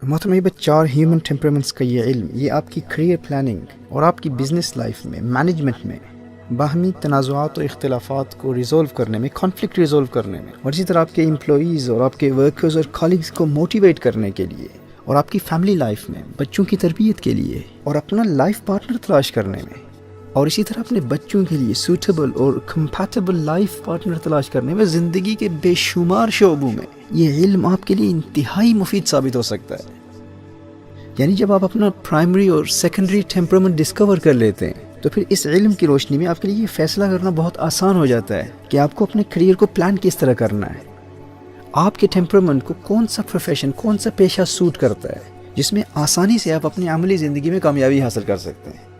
محترم یہ 4 human temperaments کا یہ علم، یہ آپ کی کریئر پلاننگ اور آپ کی بزنس لائف میں، مینجمنٹ میں، باہمی تنازعات و اختلافات کو ریزولو کرنے میں، کانفلکٹ ریزولو کرنے میں، اور اسی طرح آپ کے امپلائیز اور آپ کے ورکرز اور کالیگز کو موٹیویٹ کرنے کے لیے، اور آپ کی فیملی لائف میں بچوں کی تربیت کے لیے، اور اپنا لائف پارٹنر تلاش کرنے میں، اور اسی طرح اپنے بچوں کے لیے سوٹیبل اور کمپیٹیبل لائف پارٹنر تلاش کرنے میں، زندگی کے بے شمار شعبوں میں یہ علم آپ کے لیے انتہائی مفید ثابت ہو سکتا ہے۔ یعنی جب آپ اپنا پرائمری اور سیکنڈری ٹیمپرامنٹ ڈسکور کر لیتے ہیں تو پھر اس علم کی روشنی میں آپ کے لیے یہ فیصلہ کرنا بہت آسان ہو جاتا ہے کہ آپ کو اپنے کریئر کو پلان کس طرح کرنا ہے، آپ کے ٹیمپرامنٹ کو کون سا پروفیشن، کون سا پیشہ سوٹ کرتا ہے جس میں آسانی سے آپ اپنی عملی زندگی میں کامیابی حاصل کر سکتے ہیں۔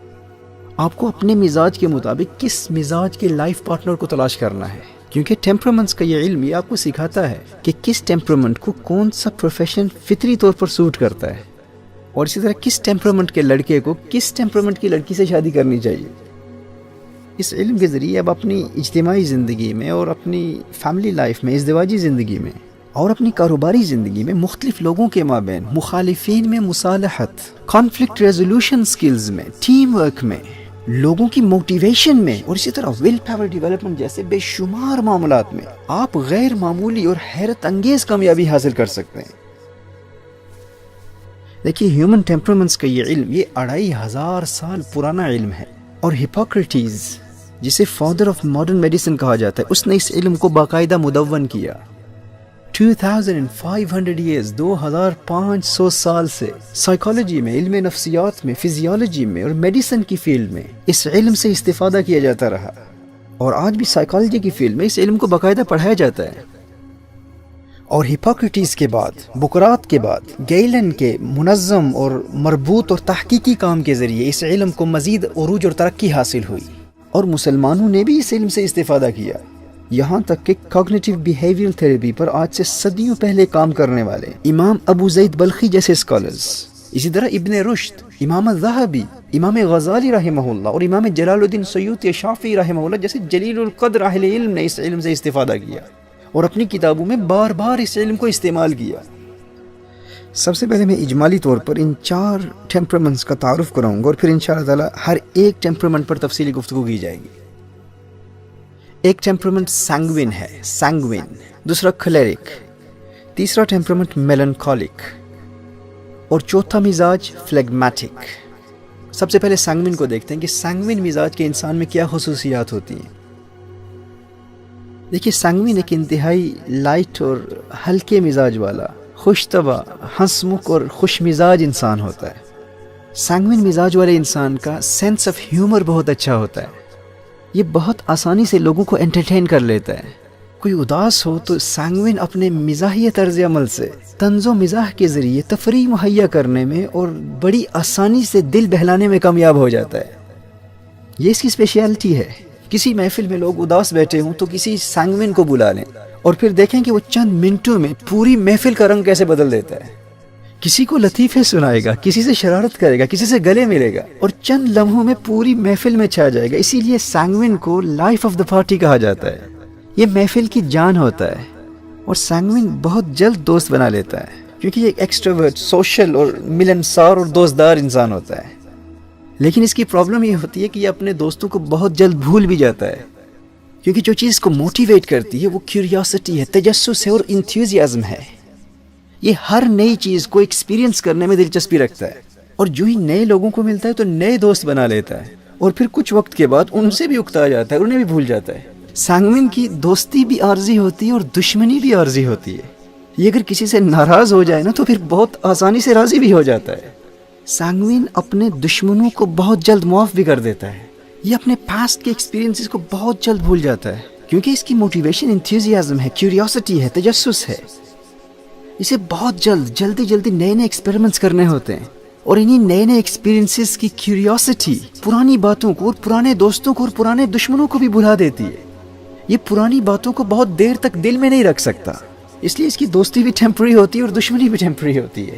آپ کو اپنے مزاج کے مطابق کس مزاج کے لائف پارٹنر کو تلاش کرنا ہے، کیونکہ ٹیمپرامنٹس کا یہ علم یہ آپ کو سکھاتا ہے کہ کس ٹیمپرامنٹ کو کون سا پروفیشن فطری طور پر سوٹ کرتا ہے، اور اسی طرح کس ٹیمپرامنٹ کے لڑکے کو کس ٹیمپرامنٹ کی لڑکی سے شادی کرنی چاہیے۔ اس علم کے ذریعے اب اپنی اجتماعی زندگی میں اور اپنی فیملی لائف میں، ازدواجی زندگی میں اور اپنی کاروباری زندگی میں مختلف لوگوں کے مابین مخالفین میں مصالحت، کانفلکٹ ریزولوشن سکلز میں، ٹیم ورک میں، لوگوں کی موٹیویشن میں، اور اسی طرح ول پاور ڈیولپمنٹ جیسے بے شمار معاملات میں آپ غیر معمولی اور حیرت انگیز کامیابی حاصل کر سکتے ہیں۔ دیکھیے، ہیومن ٹیمپرامنٹس کا یہ علم یہ 2500 سال پرانا علم ہے، اور ہپوکریٹس جسے فادر آف ماڈرن میڈیسن کہا جاتا ہے، اس نے اس علم کو باقاعدہ مدون کیا۔ 2500 ایئرز، 2500 سال سے سائیکالوجی میں، علم نفسیات میں، فزیالوجی میں اور میڈیسن کی فیلڈ میں اس علم سے استفادہ کیا جاتا رہا، اور آج بھی سائیکالوجی کی فیلڈ میں اس علم کو باقاعدہ پڑھایا جاتا ہے۔ اور ہپوکریٹس کے بعد، بکرات کے بعد، گیلن کے منظم اور مربوط اور تحقیقی کام کے ذریعے اس علم کو مزید عروج اور ترقی حاصل ہوئی، اور مسلمانوں نے بھی اس علم سے استفادہ کیا، یہاں تک کہ کوگنیٹو بیہیویئرل تھیراپی پر آج سے صدیوں پہلے کام کرنے والے امام ابو زید بلخی جیسے اسکالرز، اسی طرح ابن رشد، امام الذہبی، امام غزالی رحمہ اللہ اور امام جلال الدین سیوطی شافعی رحمہ اللہ جیسے جلیل القدر اہل علم نے اس علم سے استفادہ کیا اور اپنی کتابوں میں بار بار اس علم کو استعمال کیا۔ سب سے پہلے میں اجمالی طور پر ان 4 ٹیمپرامنٹس کا تعارف کراؤں گا، اور پھر انشاءاللہ تعالی ہر ایک ٹیمپرامنٹ پر تفصیلی گفتگو کی جائے گی۔ ایک ٹیمپرامنٹ سینگوین ہے، سینگوین، دوسرا کھلیرک، تیسرا ٹیمپرامنٹ میلنکولک، اور چوتھا مزاج فلیگمیٹک۔ سب سے پہلے سینگوین کو دیکھتے ہیں کہ سینگوین مزاج کے انسان میں کیا خصوصیات ہوتی ہیں۔ دیکھیے، سینگوین ایک انتہائی لائٹ اور ہلکے مزاج والا، خوش طبع، ہنس مکھ اور خوش مزاج انسان ہوتا ہے۔ سینگوین مزاج والے انسان کا سینس آف ہیومر بہت اچھا ہوتا ہے، یہ بہت آسانی سے لوگوں کو انٹرٹین کر لیتا ہے۔ کوئی اداس ہو تو سینگوین اپنے مزاحیہ طرز عمل سے، طنز و مزاح کے ذریعے تفریح مہیا کرنے میں اور بڑی آسانی سے دل بہلانے میں کامیاب ہو جاتا ہے۔ یہ اس کی اسپیشلٹی ہے۔ کسی محفل میں لوگ اداس بیٹھے ہوں تو کسی سینگوین کو بلا لیں اور پھر دیکھیں کہ وہ چند منٹوں میں پوری محفل کا رنگ کیسے بدل دیتا ہے۔ کسی کو لطیفے سنائے گا، کسی سے شرارت کرے گا، کسی سے گلے ملے گا، اور چند لمحوں میں پوری محفل میں چھا جائے گا۔ اسی لیے سینگوین کو لائف آف دا پارٹی کہا جاتا ہے، یہ محفل کی جان ہوتا ہے، اور سینگوین بہت جلد دوست بنا لیتا ہے کیونکہ یہ ایکسٹروورٹ، سوشل اور ملنسار اور دوستدار انسان ہوتا ہے۔ لیکن اس کی پرابلم یہ ہوتی ہے کہ یہ اپنے دوستوں کو بہت جلد بھول بھی جاتا ہے، کیونکہ جو چیز کو موٹیویٹ کرتی ہے وہ کیوریاسٹی ہے، تجسس ہے اور انتھوزیازم ہے۔ یہ ہر نئی چیز کو ایکسپیرینس کرنے میں دلچسپی رکھتا ہے، اور جو ہی نئے لوگوں کو ملتا ہے تو نئے دوست بنا لیتا ہے، اور پھر کچھ وقت کے بعد ان سے بھی اکتا جاتا ہے، انہیں بھی بھول جاتا ہے۔ سینگوین کی دوستی بھی عارضی ہوتی ہے اور دشمنی بھی عارضی ہوتی ہے۔ یہ اگر کسی سے ناراض ہو جائے نا تو پھر بہت آسانی سے راضی بھی ہو جاتا ہے۔ سینگوین اپنے دشمنوں کو بہت جلد معاف بھی کر دیتا ہے۔ یہ اپنے پاسٹ کے ایکسپیرینسز کو بہت جلد بھول جاتا ہے، کیونکہ اس کی موٹیویشن انتھوزیازم ہے، کیوریاسٹی ہے، تجسس ہے۔ اسے بہت جلدی نئے ایکسپیریمنٹس کرنے ہوتے ہیں، اور انہی نئے ایکسپیرینسز کی کیوریاسٹی پرانی باتوں کو اور پرانے دوستوں کو اور پرانے دشمنوں کو بھی بھلا دیتی ہے۔ یہ پرانی باتوں کو بہت دیر تک دل میں نہیں رکھ سکتا، اس لیے اس کی دوستی بھی ٹیمپرری ہوتی ہے اور دشمنی بھی ٹیمپرری ہوتی ہے۔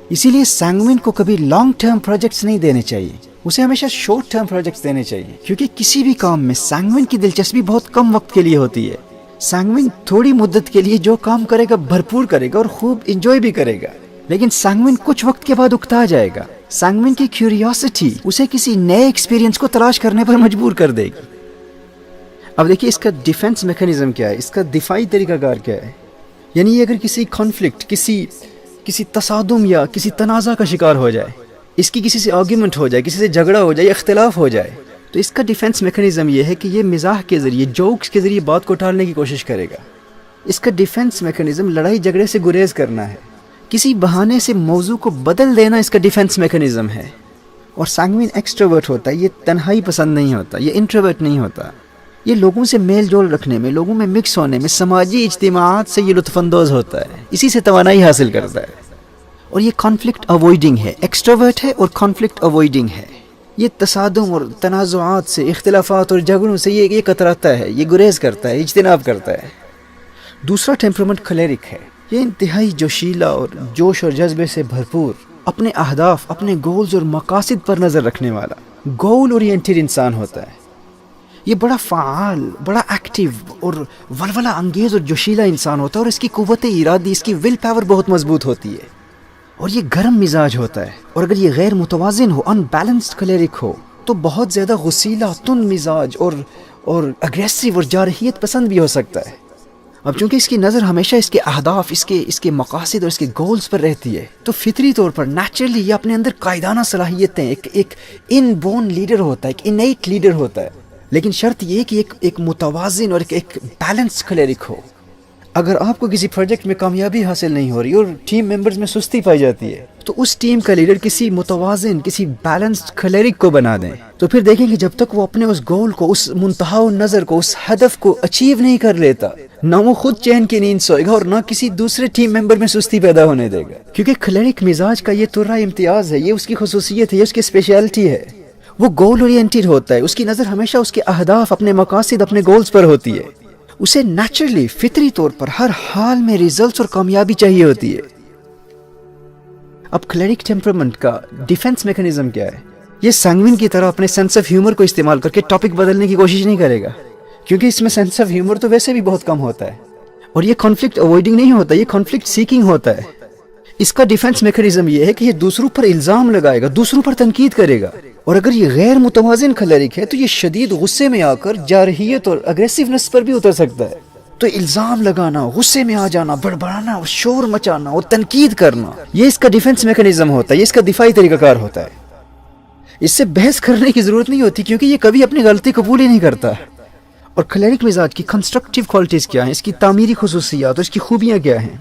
اسی لیے سینگوین کو کبھی لانگ ٹرم پروجیکٹس نہیں دینے چاہیے، اسے ہمیشہ شارٹ ٹرم پروجیکٹس دینے چاہیے، کیونکہ کسی بھی کام میں سینگوین کی دلچسپی بہت کم وقت کے لیے ہوتی ہے۔ سینگوین تھوڑی مدت کے لیے جو کام کرے گا بھرپور کرے گا اور خوب انجوائے بھی کرے گا، لیکن سینگوین کچھ وقت کے بعد اکتا جائے گا. سینگوین کی کیوریوسٹی اسے کسی نئے ایکسپیرینس کو تلاش کرنے پر مجبور کر دے گی. اب دیکھیے اس کا ڈیفنس میکانزم کیا ہے, اس کا دفاعی طریقہ کار کیا ہے. یعنی اگر کسی کانفلکٹ, کسی تصادم یا کسی تنازع کا شکار ہو جائے, اس کی کسی سے آرگیومنٹ ہو جائے, کسی سے جھگڑا ہو جائے, اختلاف ہو جائے, تو اس کا ڈیفنس میکانزم یہ ہے کہ یہ مزاح کے ذریعے, جوکس کے ذریعے بات کو ٹالنے کی کوشش کرے گا. اس کا ڈیفنس میکانزم لڑائی جھگڑے سے گریز کرنا ہے, کسی بہانے سے موضوع کو بدل دینا اس کا ڈیفنس میکانزم ہے. اور سینگوین ایکسٹروورٹ ہوتا ہے, یہ تنہائی پسند نہیں ہوتا, یہ انٹروورٹ نہیں ہوتا. یہ لوگوں سے میل جول رکھنے میں, لوگوں میں مکس ہونے میں, سماجی اجتماعات سے یہ لطف اندوز ہوتا ہے, اسی سے توانائی حاصل کرتا ہے. اور یہ کانفلکٹ اوائڈنگ ہے, ایکسٹروورٹ ہے اور کانفلکٹ اوائڈنگ ہے. یہ تصادم اور تنازعات سے, اختلافات اور جھگڑوں سے یہ کتراتا ہے, یہ گریز کرتا ہے, اجتناب کرتا ہے. دوسرا ٹیمپرامنٹ کلیرک ہے. یہ انتہائی جوشیلا اور جوش اور جذبے سے بھرپور, اپنے اہداف, اپنے گولز اور مقاصد پر نظر رکھنے والا, گول اورینٹڈ انسان ہوتا ہے. یہ بڑا فعال, بڑا ایکٹیو اور ولولہ انگیز اور جوشیلا انسان ہوتا ہے, اور اس کی قوت ارادی, اس کی ول پاور بہت مضبوط ہوتی ہے. اور یہ گرم مزاج ہوتا ہے, اور اگر یہ غیر متوازن ہو, ان بیلنسڈ کلیرک ہو, تو بہت زیادہ غصیلا, تند مزاج اور اگریسو اور جارحیت پسند بھی ہو سکتا ہے. اب چونکہ اس کی نظر ہمیشہ اس کے اہداف, اس کے مقاصد اور اس کے گولز پر رہتی ہے, تو فطری طور پر نیچرلی یہ اپنے اندر قائدانہ صلاحیتیں, ایک ان بون لیڈر ہوتا ہے, ایک انیٹ لیڈر ہوتا ہے. لیکن شرط یہ کہ ایک متوازن اور ایک بیلنس کلیرک ہو. اگر آپ کو کسی پروجیکٹ میں کامیابی حاصل نہیں ہو رہی اور ٹیم ممبرز میں سستی پائی جاتی ہے, تو اس ٹیم کا لیڈر کسی متوازن, کسی بیلنسڈ کلیرک کو بنا دیں. تو پھر دیکھیں کہ جب تک وہ اپنے اس گول کو, اس منتہا نظر کو, اس ہدف کو اچیو نہیں کر لیتا, نہ وہ خود چین کی نیند سوئے گا اور نہ کسی دوسرے ٹیم ممبر میں سستی پیدا ہونے دے گا. کیونکہ کلیرک مزاج کا یہ ترا امتیاز ہے, یہ اس کی خصوصیت ہے, یہ اس کی اسپیشلٹی ہے. وہ گول اورینٹڈ ہوتا ہے, اس کی نظر ہمیشہ اس کے اہداف, اپنے مقاصد, اپنے گولز پر ہوتی ہے. اسے نیچرلی, فطری طور پر ہر حال میں ریزلٹس اور کامیابی چاہیے ہوتی ہے. اب کلیرک ٹیمپرامنٹ کا ڈیفنس میکانزم کیا ہے؟ یہ سینگوین کی طرح اپنے سینس آف ہیومر کو استعمال کر کے ٹاپک بدلنے کی کوشش نہیں کرے گا, کیونکہ اس میں سینس آف ہیومر تو ویسے بھی بہت کم ہوتا ہے. اور یہ کانفلکٹ اوائڈنگ نہیں ہوتا, یہ کانفلکٹ سیکنگ ہوتا ہے. اس کا ڈیفنس میکانزم یہ ہے کہ یہ دوسروں پر الزام لگائے گا, دوسروں پر تنقید کرے گا. اور اگر یہ غیر متوازن کلیرک ہے, تو یہ شدید غصے میں آ کر جارحیت اور اگریسونیس پر بھی اتر سکتا ہے. تو الزام لگانا, غصے میں آ جانا, بڑبڑانا, شور مچانا اور تنقید کرنا, یہ اس کا ڈیفنس میکانزم ہوتا ہے, یہ اس کا دفاعی طریقہ کار ہوتا ہے. اس سے بحث کرنے کی ضرورت نہیں ہوتی, کیونکہ یہ کبھی اپنی غلطی قبول ہی نہیں کرتا. اور کلیرک مزاج کی کنسٹرکٹیو کوالٹیز کیا ہیں, اس کی تعمیری خصوصیات اور اس کی خوبیاں کیا ہیں؟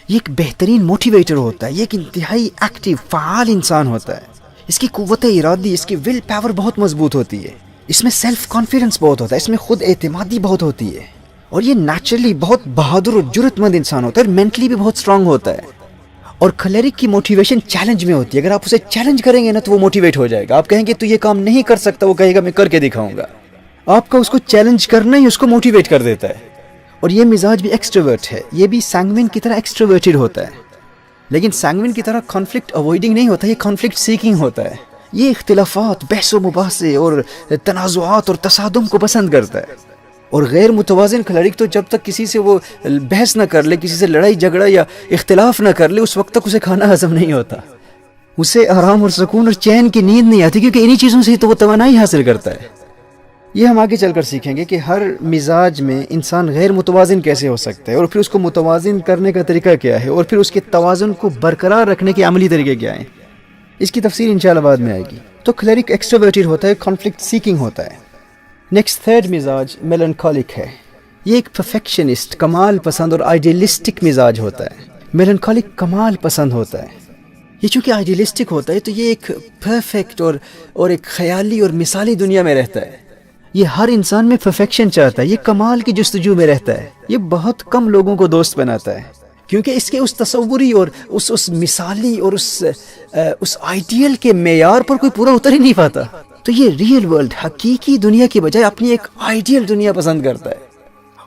یہ ایک بہترین موٹیویٹر ہوتا ہے, یہ ایک انتہائی ایکٹیو, فعال انسان ہوتا ہے. اس کی قوت ارادی, اس کی ول پاور بہت مضبوط ہوتی ہے. اس میں سیلف کانفیڈنس بہت ہوتا ہے, اس میں خود اعتمادی بہت ہوتی ہے. اور یہ نیچرلی بہت بہادر اور جرأت مند انسان ہوتا ہے, اور مینٹلی بھی بہت اسٹرانگ ہوتا ہے. اور کلیرک کی موٹیویشن چیلنج میں ہوتی ہے. اگر آپ اسے چیلنج کریں گے نا, تو وہ موٹیویٹ ہو جائے گا. آپ کہیں گے تو یہ کام نہیں کر سکتا, وہ کہے گا میں کر کے دکھاؤں گا. آپ کا اس کو چیلنج کرنا ہی اس کو موٹیویٹ کر دیتا ہے. اور یہ مزاج بھی ایکسٹروورٹ ہے, یہ بھی سینگوین کی طرح ایکسٹروورٹڈ ہوتا ہے. لیکن سینگوین کی طرح کانفلکٹ اوائڈنگ نہیں ہوتا, یہ کانفلکٹ سیکنگ ہوتا ہے. یہ اختلافات, بحث و مباحثے اور تنازعات اور تصادم کو پسند کرتا ہے. اور غیر متوازن کلیرک تو جب تک کسی سے وہ بحث نہ کر لے, کسی سے لڑائی جھگڑا یا اختلاف نہ کر لے, اس وقت تک اسے کھانا ہضم نہیں ہوتا, اسے آرام اور سکون اور چین کی نیند نہیں آتی, کیونکہ انہی چیزوں سے تو وہ توانائی حاصل کرتا ہے. یہ ہم آگے چل کر سیکھیں گے کہ ہر مزاج میں انسان غیر متوازن کیسے ہو سکتا ہے, اور پھر اس کو متوازن کرنے کا طریقہ کیا ہے, اور پھر اس کے توازن کو برقرار رکھنے کے عملی طریقے کیا ہیں. اس کی تفصیل انشاءاللہ بعد میں آئے گی. تو کلیرک ایکسٹروورٹڈ ہوتا ہے, کانفلکٹ سیکنگ ہوتا ہے. نیکسٹ تھرڈ مزاج میلنکولک ہے. یہ ایک پرفیکشنسٹ, کمال پسند اور آئیڈیلسٹک مزاج ہوتا ہے. میلنکولک کمال پسند ہوتا ہے. یہ چونکہ آئیڈیلسٹک ہوتا ہے, تو یہ ایک پرفیکٹ اور ایک خیالی اور مثالی دنیا میں رہتا ہے. یہ ہر انسان میں پرفیکشن چاہتا ہے, یہ کمال کی جستجو میں رہتا ہے. یہ بہت کم لوگوں کو دوست بناتا ہے, کیونکہ اس کے اس تصوری اور اس مثالی اور اس آئیڈیل کے معیار پر کوئی پورا اتر ہی نہیں پاتا. تو یہ ریئل ورلڈ, حقیقی دنیا کی بجائے اپنی ایک آئیڈیل دنیا پسند کرتا ہے.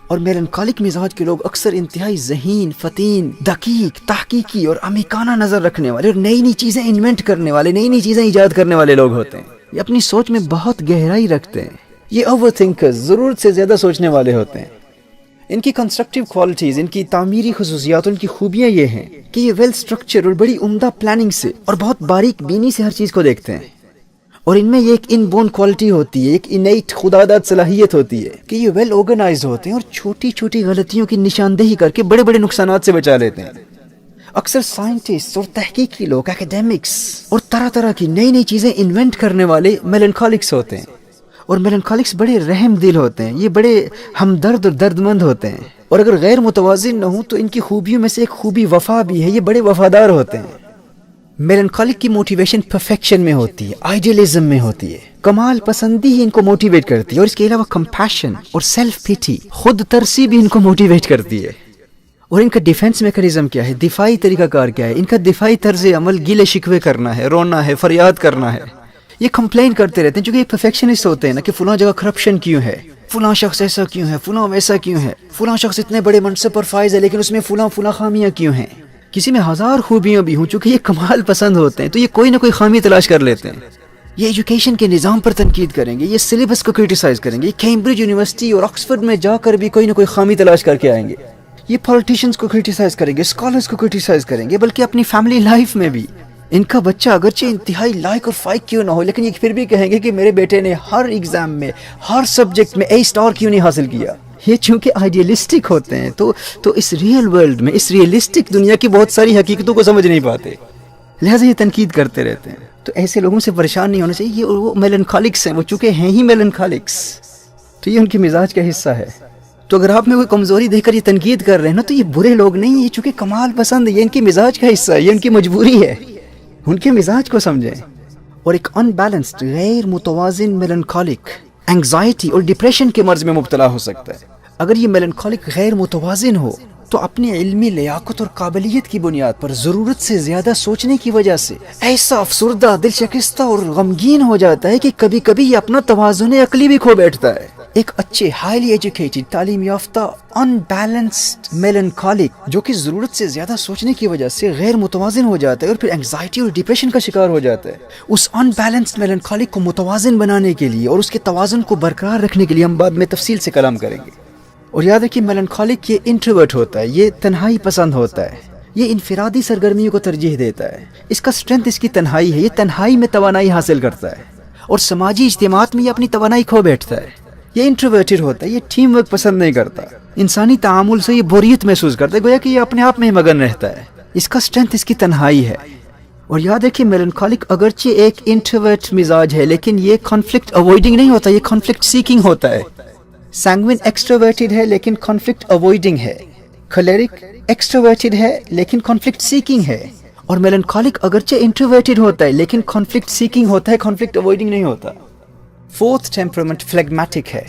اور میلنکولک مزاج کے لوگ اکثر انتہائی ذہین, فطین, دقیق, تحقیقی اور عمیقانہ نظر رکھنے والے, اور نئی نئی چیزیں انوینٹ کرنے والے, نئی نئی چیزیں ایجاد کرنے والے لوگ ہوتے ہیں. یہ اپنی سوچ میں بہت گہرائی رکھتے ہیں. یہ اوور تھنکرز, ضرورت سے زیادہ سوچنے والے ہوتے ہیں. ان کی کنسٹرکٹیو کوالٹیز، ان کی تعمیری خصوصیات، ان کی خوبیاں یہ ہیں کہ یہ ویل اسٹرکچر اور بڑی عمدہ پلاننگ سے اور بہت باریک بینی سے ہر چیز کو دیکھتے ہیں، اور ان میں یہ ایک ان بون کوالٹی ہوتی ہے، ایک انیٹ خداداد صلاحیت ہوتی ہے کہ یہ ویل آرگنائزڈ ہوتے ہیں اور چھوٹی چھوٹی غلطیوں کی نشاندہی کر کے بڑے بڑے نقصانات سے بچا لیتے ہیں۔ اکثر سائنٹسٹ اور تحقیقی لوگ، اکیڈیمکس اور طرح طرح کی نئی نئی چیزیں انوینٹ کرنے والے میلنکالکس ہوتے ہیں، اور میلنکالکس بڑے رحم دل ہوتے ہیں، یہ بڑے ہمدرد اور درد مند ہوتے ہیں، اور اگر غیر متوازن نہ ہوں تو ان کی خوبیوں میں سے ایک خوبی وفا بھی ہے، یہ بڑے وفادار ہوتے ہیں۔ میلنکالک کی موٹیویشن پرفیکشن میں ہوتی ہے، آئیڈیلزم میں ہوتی ہے، کمال پسندی ہی ان کو موٹیویٹ کرتی ہے، اور اس کے علاوہ کمپیشن اور سیلف پیٹی، خود ترسی بھی ان کو موٹیویٹ کرتی ہے۔ اور ان کا ڈیفنس میکانزم کیا ہے، دفاعی طریقہ کار کیا ہے؟ ان کا دفاعی طرز عمل گیلے شکوے کرنا ہے، رونا ہے، فریاد کرنا ہے، یہ کمپلین کرتے رہتے ہیں، چونکہ یہ پرفیکشنسٹ ہوتے ہیں نا، کہ فلاں جگہ کرپشن کیوں ہے، فلاں شخص ایسا کیوں ہے، فلاں ویسا کیوں ہے، فلاں شخص اتنے بڑے منصب پر فائز ہے لیکن اس میں فلاں خامیاں کیوں ہیں۔ کسی میں ہزار خوبیاں بھی ہوں، چونکہ یہ کمال پسند ہوتے ہیں تو یہ کوئی نہ کوئی خامی تلاش کر لیتے ہیں۔ یہ ایجوکیشن کے نظام پر تنقید کریں گے، یہ سلیبس کو کرٹیسائز کریں گے، یہ کیمبرج یونیورسٹی اور آکسفورڈ میں جا کر بھی کوئی نہ کوئی خامی تلاش کر کے آئیں گے، یہ پولیٹیشنز کو کرٹیسائز کریں گے، اسکالرز کو کرٹیسائز کریں گے، بلکہ اپنی فیملی لائف میں بھی ان کا بچہ اگرچہ انتہائی لائق اور فائق کیوں نہ ہو، لیکن یہ پھر بھی کہیں گے کہ میرے بیٹے نے ہر ایگزام میں، ہر سبجیکٹ میں اے اسٹار کیوں نہیں حاصل کیا۔ یہ چونکہ آئیڈیلسٹک ہوتے ہیں تو اس ریئل ورلڈ میں، اس ریئلسٹک دنیا کی بہت ساری حقیقتوں کو سمجھ نہیں پاتے، لہٰذا یہ تنقید کرتے رہتے ہیں۔ تو ایسے لوگوں سے پریشان نہیں ہونا چاہیے، یہ وہ میلنکالکس ہیں، وہ چونکہ ہیں ہی میلنکالکس، تو یہ ان کے مزاج کا حصہ ہے۔ تو اگر آپ میں کوئی کمزوری دیکھ کر یہ تنقید کر رہے ہیں نا، تو یہ برے لوگ نہیں، یہ چونکہ کمال پسند ہے، یہ ان کی مزاج کا حصہ ہے، یہ ان کی مجبوری ہے، ان کے مزاج کو سمجھیں۔ اور ایک ان بیلنسڈ، غیر متوازن میلنکالک اینگزائٹی اور ڈپریشن کے مرض میں مبتلا ہو سکتا ہے۔ اگر یہ میلنکالک غیر متوازن ہو تو اپنی علمی لیاقت اور قابلیت کی بنیاد پر ضرورت سے زیادہ سوچنے کی وجہ سے ایسا افسردہ، دل شکستہ اور غمگین ہو جاتا ہے کہ کبھی کبھی یہ اپنا توازن عقلی بھی کھو بیٹھتا ہے۔ ایک اچھے، ہائیلی ایجوکیٹڈ، تعلیم یافتہ، ان بیلنسڈ میلنکالک جو کہ ضرورت سے زیادہ سوچنے کی وجہ سے غیر متوازن ہو جاتا ہے اور پھر اینگزائٹی اور ڈپریشن کا شکار ہو جاتا ہے، اس ان بیلنسڈ میلنکالک کو متوازن بنانے کے لیے اور اس کے توازن کو برقرار رکھنے کے لیے ہم بعد میں تفصیل سے کلام کریں گے۔ اور یاد رکھیے میلنکالک یہ انٹروورٹ ہوتا ہے، یہ تنہائی پسند ہوتا ہے، یہ انفرادی سرگرمیوں کو ترجیح دیتا ہے، اس کا اسٹرینتھ اس کی تنہائی ہے، یہ تنہائی میں توانائی حاصل کرتا ہے اور سماجی اجتماعات میں یہ اپنی توانائی کھو بیٹھتا ہے۔ یہ انٹروورٹڈ ہوتا ہے، یہ ٹیم ورک پسند نہیں کرتا، انسانی تعامل سے یہ بوریت محسوس کرتا ہے، گویا کہ یہ اپنے آپ میں مگن رہتا ہے، اس کا اسٹرینتھ اس کی تنہائی ہے۔ اور یاد رکھیے میلنکالک اگرچہ ایک انٹروورٹ مزاج ہے لیکن یہ کانفلکٹ اوائڈنگ نہیں ہوتا، یہ کانفلکٹ سیکنگ ہوتا ہے۔ سینگوین ایکسٹروورٹڈ ہے لیکن کانفلکٹ اوائڈنگ ہے، کھلیرک ایکسٹروورٹڈ ہے لیکن کانفلکٹ سیکنگ ہے، اور میلنکالک اگرچہ انٹروورٹڈ ہوتا ہے لیکن کانفلکٹ سیکنگ ہوتا ہے، کانفلکٹ اوائڈنگ نہیں ہوتا۔ فورتھ ٹیمپرامنٹ فلیگمیٹک ہے،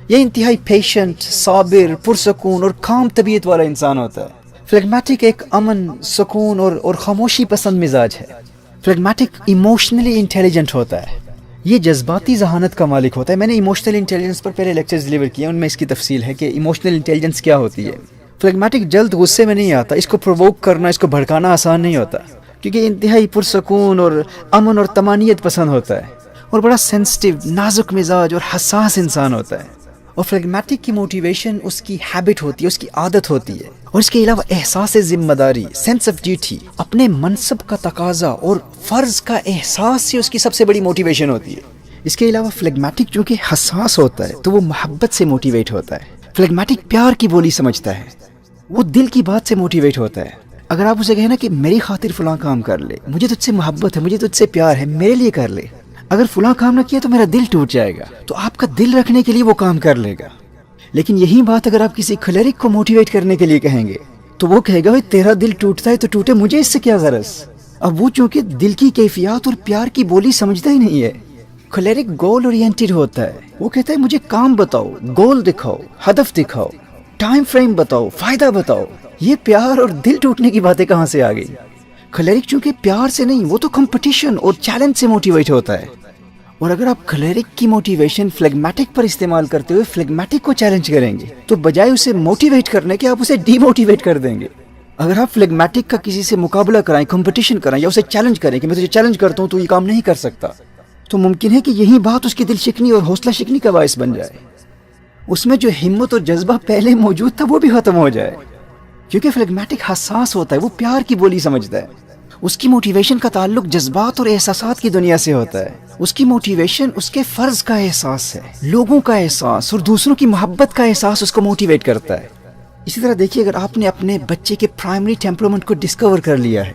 یہ انتہائی پیشنٹ، صابر، پرسکون اور کام طبیعت والا انسان ہوتا ہے۔ فلیگمیٹک ایک امن، سکون اور خاموشی پسند مزاج ہے۔ فلیگمیٹک ایموشنلی انٹیلیجنٹ ہوتا ہے، یہ جذباتی ذہانت کا مالک ہوتا ہے۔ میں نے ایموشنل انٹیلیجنس پر پہلے لیکچرز ڈیلیور کیے، ان میں اس کی تفصیل ہے کہ ایموشنل انٹیلیجنس کیا ہوتی ہے۔ فلیگمیٹک جلد غصے میں نہیں آتا، اس کو پرووک کرنا، اس کو بھڑکانا آسان نہیں ہوتا، کیونکہ انتہائی پرسکون اور امن اور طمانینت پسند ہوتا ہے، اور بڑا سینسٹیو، نازک مزاج اور حساس انسان ہوتا ہے۔ اور فلیگمیٹک کی موٹیویشن اس کی ہیبٹ ہوتی ہے، اس کی عادت ہوتی ہے، اور اس کے علاوہ احساس ذمہ داری، سینس آف ڈیوٹی، اپنے منصب کا تقاضا اور فرض کا احساس سے اس کی سب سے بڑی موٹیویشن ہوتی ہے۔ اس کے علاوہ فلیگمیٹک جو کہ حساس ہوتا ہے تو وہ محبت سے موٹیویٹ ہوتا ہے۔ فلیگمیٹک پیار کی بولی سمجھتا ہے، وہ دل کی بات سے موٹیویٹ ہوتا ہے۔ اگر آپ اسے کہیں نا کہ میری خاطر فلاں کام کر لے، مجھے تجھ سے محبت ہے، مجھے تجھ سے پیار ہے، میرے لیے کر لے، اگر فلاں کام نہ کیا تو میرا دل ٹوٹ جائے گا، تو آپ کا دل رکھنے کے لیے وہ کام کر لے گا۔ لیکن یہی بات اگر آپ کسی کھلیرک کو موٹیویٹ کرنے کے لیے کہیں گے تو وہ کہے گا بھائی تیرا دل ٹوٹتا ہے تو ٹوٹے، مجھے اس سے کیا غرض۔ اب وہ چونکہ دل کی کیفیات اور پیار کی بولی سمجھتا ہی نہیں ہے۔ کھلیرک گول اورینٹڈ ہوتا ہے، وہ کہتا ہے مجھے کام بتاؤ، گول دکھاؤ، ہدف دکھاؤ، ٹائم فریم بتاؤ، فائدہ بتاؤ۔ یہ پیار اور دل ٹوٹنے کی باتیں کہاں سے آ گئی؟ کھلیرک چونکہ پیار سے نہیں، وہ تو کمپٹیشن اور چیلنج سے موٹیویٹ ہوتا ہے۔ اور اگر آپ کھلیرک کی موٹیویشن فلیگمیٹک پر استعمال کرتے ہوئے فلیگمیٹک کو چیلنج کریں گے تو بجائے اسے موٹیویٹ کرنے کے آپ اسے ڈی موٹیویٹ کر دیں گے۔ اگر آپ فلیگمیٹک کا کسی سے مقابلہ کرائیں، کمپٹیشن کرائیں، یا اسے چیلنج کریں کہ میں تجھے چیلنج کرتا ہوں تو یہ کام نہیں کر سکتا، تو ممکن ہے کہ یہی بات اس کی دل شکنی اور حوصلہ شکنی کا باعث بن جائے۔ اس میں جو ہمت اور جذبہ پہلے موجود تھا وہ بھی ختم ہو جائے. کیونکہ فلیگمیٹک حساس ہوتا ہے، وہ پیار کی بولی سمجھتا ہے. اس کی موٹیویشن کا تعلق جذبات اور احساسات کی دنیا سے ہوتا ہے. اس کی موٹیویشن اس کے فرض کا احساس ہے، لوگوں کا احساس اور دوسروں کی محبت کا احساس اس کو موٹیویٹ کرتا ہے. اسی طرح دیکھیے، اگر آپ نے اپنے بچے کے پرائمری ٹیمپرامنٹ کو ڈسکور کر لیا ہے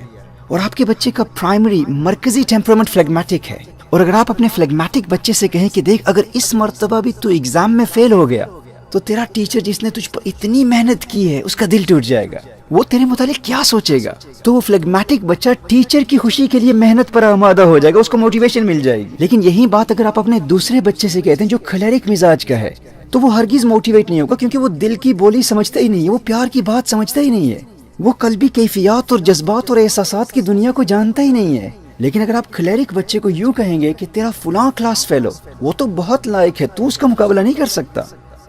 اور آپ کے بچے کا پرائمری مرکزی ٹیمپرامنٹ فلیگمیٹک ہے، اور اگر آپ اپنے فلیگمیٹک بچے سے کہیں کہ دیکھ اگر اس مرتبہ بھی تو ایگزام میں فیل ہو گیا تو تیرا ٹیچر جس نے تجھ پر اتنی محنت کی ہے اس کا دل ٹوٹ جائے گا، وہ تیرے متعلق کیا سوچے گا. تو وہ فلیگمیٹک بچہ ٹیچر کی خوشی کے لیے محنت پر آمادہ ہو جائے گا، اس کو موٹیویشن مل جائے گی. لیکن یہی بات اگر آپ اپنے دوسرے بچے سے کہتے ہیں جو کھلیرک مزاج کا ہے تو وہ ہرگز موٹیویٹ نہیں ہوگا، کیونکہ وہ دل کی بولی سمجھتا ہی نہیں ہے، وہ پیار کی بات سمجھتا ہی نہیں ہے، وہ قلبی کیفیات اور جذبات اور احساسات کی دنیا کو جانتا ہی نہیں ہے. لیکن اگر آپ کھلیرک بچے کو یوں کہیں گے کہ تیرا فلاں کلاس فیلو وہ تو بہت لائق ہے، تو اس کا مقابلہ نہیں کر سکتا،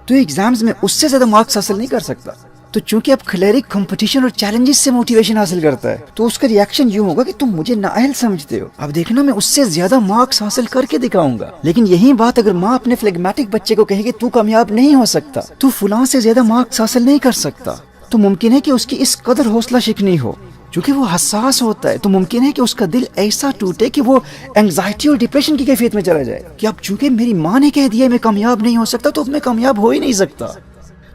تو ایگزامز میں اس سے زیادہ مارکس حاصل نہیں کر سکتا. تو چونکہ اب کھلیرک کمپٹیشن اور چیلنجز سے موٹیویشن حاصل کرتا ہے تو اس کا ریاکشن یوں ہوگا کہ تم مجھے نااہل سمجھتے ہو، اب دیکھنا میں اس سے زیادہ مارکس حاصل کر کے دکھاؤں گا. لیکن یہی بات اگر ماں اپنے فلیگمیٹک بچے کو کہے کہ تو کامیاب نہیں ہو سکتا، تو فلاں سے زیادہ مارکس حاصل نہیں کر سکتا، تو ممکن ہے کہ اس کی اس قدر حوصلہ شکنی ہو. چونکہ وہ حساس ہوتا ہے تو ممکن ہے کہ اس کا دل ایسا ٹوٹے کہ وہ اینگزائٹی اور ڈپریشن کی کیفیت میں چلا جائے کہ اب چونکہ میری ماں نے کہہ دیا میں کامیاب نہیں ہو سکتا تو اب میں کامیاب ہو ہی نہیں سکتا.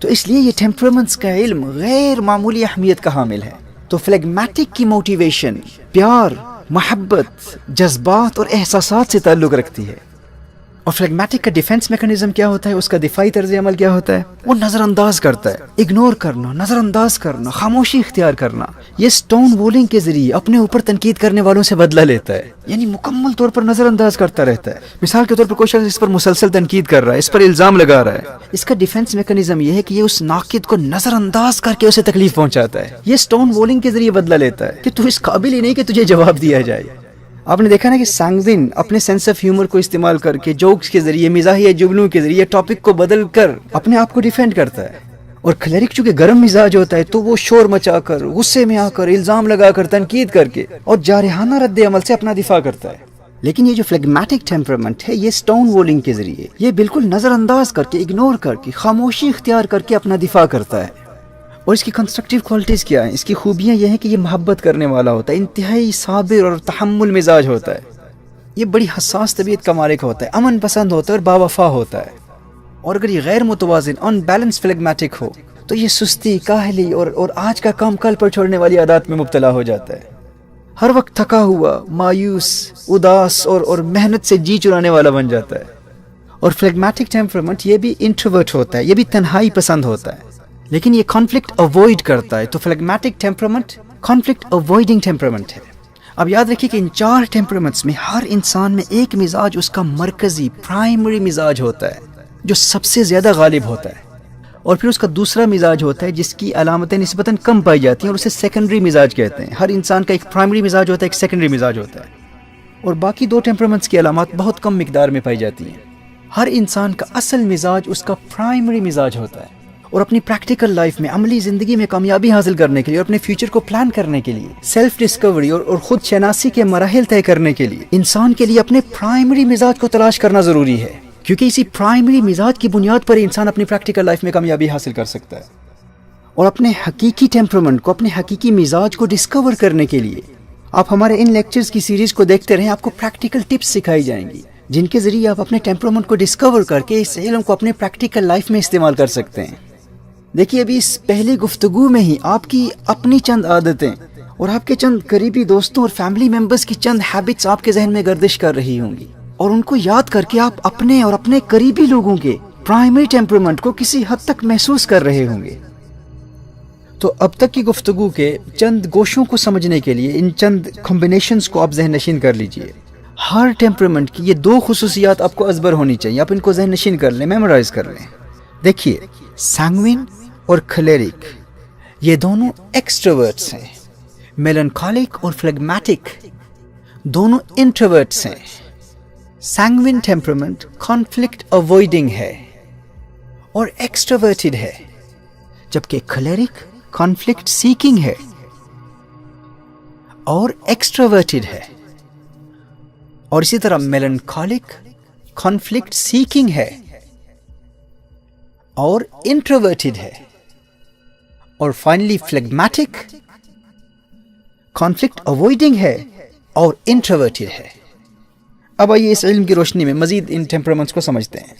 تو اس لیے یہ ٹیمپرامنٹس کا علم غیر معمولی اہمیت کا حامل ہے. تو فلیگمیٹک کی موٹیویشن پیار، محبت، جذبات اور احساسات سے تعلق رکھتی ہے. اور فلیگمیٹک کا ڈیفنس میکنزم کیا ہوتا ہے، اس کا دفاعی طرز عمل کیا ہوتا ہے؟ وہ نظر انداز کرتا ہے، اگنور کرنا، نظر انداز کرنا، خاموشی اختیار کرنا. یہ سٹون وولنگ کے ذریعے اپنے اوپر تنقید کرنے والوں سے بدلہ لیتا ہے، یعنی مکمل طور پر نظر انداز کرتا رہتا ہے. مثال کے طور پر کوئی شخص اس پر مسلسل تنقید کر رہا ہے، اس پر الزام لگا رہا ہے، اس کا ڈیفنس میکنزم یہ ہے کہ یہ اس ناقد کو نظر انداز کر کے اسے تکلیف پہنچاتا ہے. یہ سٹون وولنگ کے ذریعے بدلہ لیتا ہے کہ تو اس قابل ہی نہیں کہ تجھے جواب دیا جائے. آپ نے دیکھا نا کہ سانگوین اپنے سینس آف ہیومر کو استعمال کر کے جوکس کے ذریعے، مزاحیہ جملوں کے ذریعے ٹاپک کو بدل کر اپنے آپ کو ڈیفینڈ کرتا ہے. اور کھلیرک چونکہ گرم مزاج ہوتا ہے تو وہ شور مچا کر، غصے میں آ کر، الزام لگا کر، تنقید کر کے اور جارحانہ رد عمل سے اپنا دفاع کرتا ہے. لیکن یہ جو فلیگمیٹک ٹیمپرامنٹ ہے یہ سٹون وولنگ کے ذریعے، یہ بالکل نظر انداز کر کے، اگنور کر کے، خاموشی اختیار کر کے اپنا دفاع کرتا ہے. اور اس کی کنسٹرکٹیو کوالٹیز کیا ہیں؟ اس کی خوبیاں یہ ہیں کہ یہ محبت کرنے والا ہوتا ہے، انتہائی صابر اور تحمل مزاج ہوتا ہے، یہ بڑی حساس طبیعت کا مالک ہوتا ہے، امن پسند ہوتا ہے اور باوفا ہوتا ہے. اور اگر یہ غیر متوازن ان بیلنس فلیگمیٹک ہو تو یہ سستی، کاہلی اور آج کا کام کل پر چھوڑنے والی عادات میں مبتلا ہو جاتا ہے. ہر وقت تھکا ہوا، مایوس، اداس اور محنت سے جی چرانے والا بن جاتا ہے. اور فلیگمیٹک ٹیمپرامنٹ یہ بھی انٹروورٹ ہوتا ہے، یہ بھی تنہائی پسند ہوتا ہے، لیکن یہ کانفلکٹ اوائڈ کرتا ہے. تو phlegmatic temperament conflict avoiding temperament ہے. اب یاد رکھیے کہ ان 4 ٹیمپرامنٹس میں ہر انسان میں ایک مزاج اس کا مرکزی پرائمری مزاج ہوتا ہے جو سب سے زیادہ غالب ہوتا ہے، اور پھر اس کا دوسرا مزاج ہوتا ہے جس کی علامتیں نسبتاً کم پائی جاتی ہیں اور اسے سیکنڈری مزاج کہتے ہیں. ہر انسان کا ایک پرائمری مزاج ہوتا ہے، ایک سیکنڈری مزاج ہوتا ہے، اور باقی 2 ٹیمپرامنٹس کی علامات بہت کم مقدار میں پائی جاتی ہیں. ہر انسان کا اصل مزاج اس کا پرائمری مزاج ہوتا ہے. اور اپنی پریکٹیکل لائف میں، عملی زندگی میں کامیابی حاصل کرنے کے لیے اور اپنے فیوچر کو پلان کرنے کے لیے، سیلف ڈسکوری اور خود شناسی کے مراحل طے کرنے کے لیے انسان کے لیے اپنے پرائمری مزاج کو تلاش کرنا ضروری ہے، کیونکہ اسی پرائمری مزاج کی بنیاد پر انسان اپنی پریکٹیکل لائف میں کامیابی حاصل کر سکتا ہے. اور اپنے حقیقی ٹیمپرامنٹ کو، اپنے حقیقی مزاج کو ڈسکور کرنے کے لیے آپ ہمارے ان لیکچرز کی سیریز کو دیکھتے رہیں. آپ کو پریکٹیکل ٹپس سکھائی جائیں گی جن کے ذریعے آپ اپنے ٹیمپرامنٹ کو ڈسکور کر کے اس علم کو اپنے پریکٹیکل لائف میں استعمال کر سکتے ہیں. دیکھیے ابھی اس پہلی گفتگو میں ہی آپ کی اپنی چند عادتیں اور آپ کے چند قریبی دوستوں اور فیملی ممبرز کی چند ہیبٹس آپ کے ذہن میں گردش کر رہی ہوں گی، اور ان کو یاد کر کے آپ اپنے اور اپنے قریبی لوگوں کے پرائمری ٹیمپرامنٹ کو کسی حد تک محسوس کر رہے ہوں گے. تو اب تک کی گفتگو کے چند گوشوں کو سمجھنے کے لیے ان چند کمبینیشنز کو آپ ذہن نشین کر لیجئے. ہر ٹیمپرامنٹ کی یہ 2 خصوصیات آپ کو ازبر ہونی چاہیے، آپ ان کو ذہن نشین کر لیں، میمورائز کر لیں. دیکھیے، سینگوین اور کھلیرک یہ دونوں ایکسٹروورٹس ہیں، میلنکالک اور فلیگمیٹک دونوں انٹروورٹس ہیں. سینگوین ٹیمپرامنٹ کانفلکٹ اوائڈنگ ہے اور ایکسٹروورٹڈ ہے، جبکہ کھلیرک کانفلکٹ سیکنگ ہے اور ایکسٹروورٹڈ ہے. اور اسی طرح میلنکالک کانفلکٹ سیکنگ ہے اور انٹروورٹڈ ہے. اور فائنلی فلیگمیٹک کانفلکٹ اوائڈنگ ہے اور انٹروورٹڈ ہے. اب آئیے اس علم کی روشنی میں مزید ان ٹیمپرامنٹس کو سمجھتے ہیں.